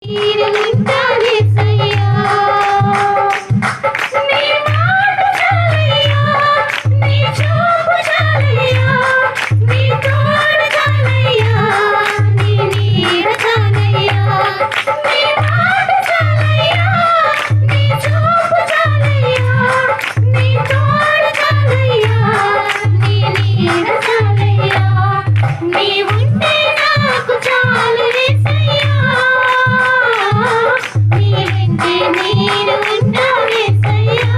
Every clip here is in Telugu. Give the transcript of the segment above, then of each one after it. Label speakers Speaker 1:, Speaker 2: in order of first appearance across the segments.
Speaker 1: నీరు వింటావేసయ్యా నీ మాట చాలయ్యా నీ చూపు చాలయ్యా నీ తోడు చాలయ్యా నీ నీడ చాలయ్యా నీ మాట చాలయ్యా నీ చూపు చాలయ్యా నీ తోడు చాలయ్యా నీ నీడ చాలయ్యా నీ ఉంటే నాకు చాలు యేసయ్యా నీ వెంటే నేను ఉంటా యేసయ్యా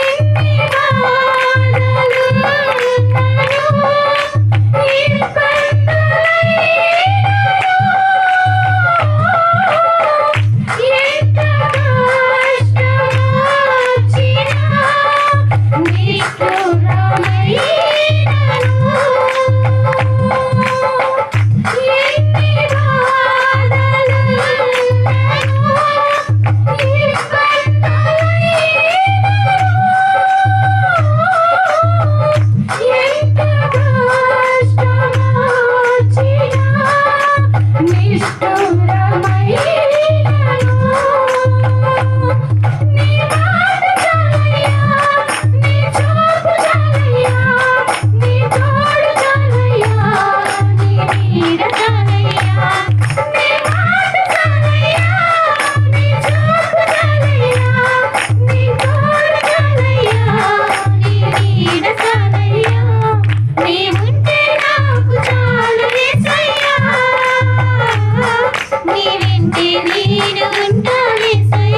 Speaker 1: ఎన్ని బాధలు నన్ను ఎంత కష్టమొచ్చినా నిష్ఠురమైనను ఎన్ని బాధలు నన్ను ఎంత కష్టమొచ్చినా నిష్ఠురమైనను నీ మాట చాలయ్యా నీ చూపు చాలయ్యా నీ తోడు చాలయ్యా నీ నీడ చాలయ్యా నీ మాట చాలయ్యా నీ చూపు చాలయ్యా నీ తోడు చాలయ్యా నీ నీడ చాలయ్యా నీ ఉంటే నాకు చాలు యేసయ్యా నీ వెంటే నేను ఉంటా యేసయ్యా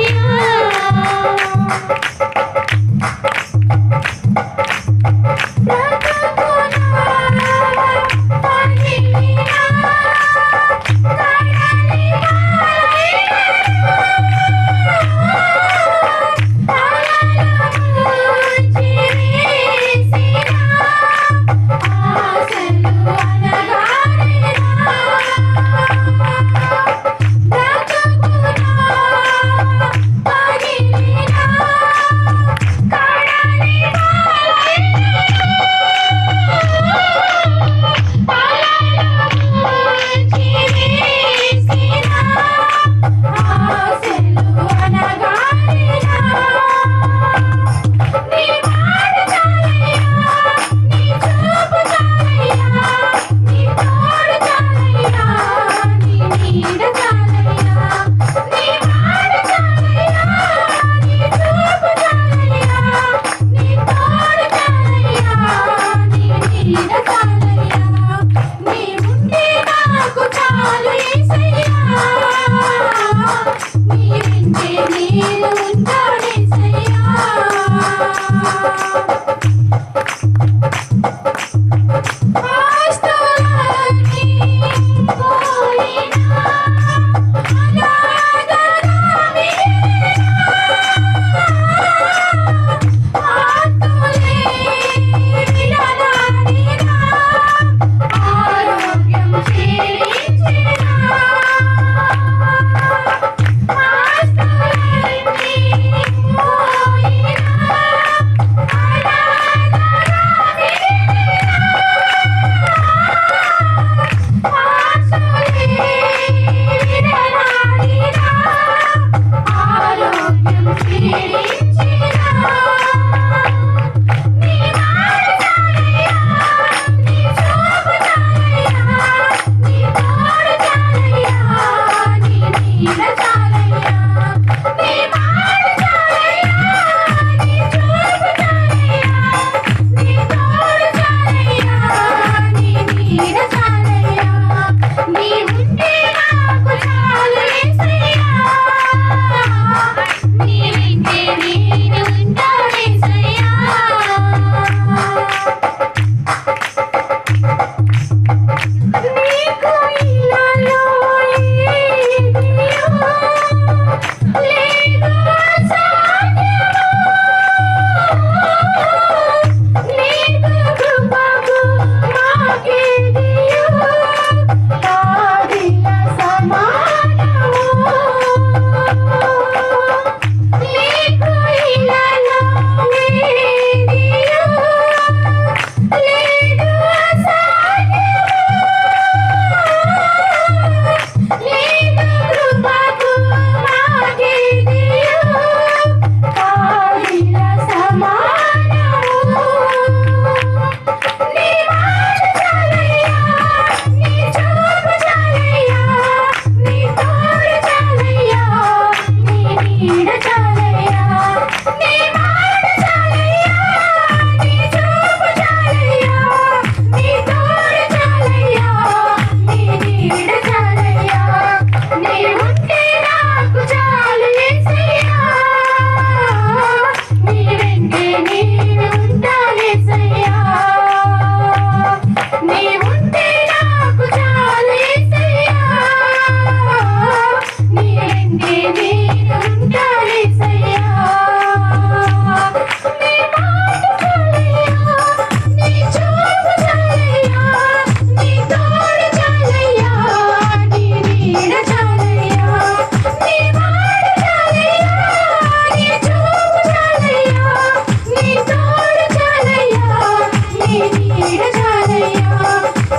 Speaker 1: నీడ చాలయ్యా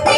Speaker 1: నీ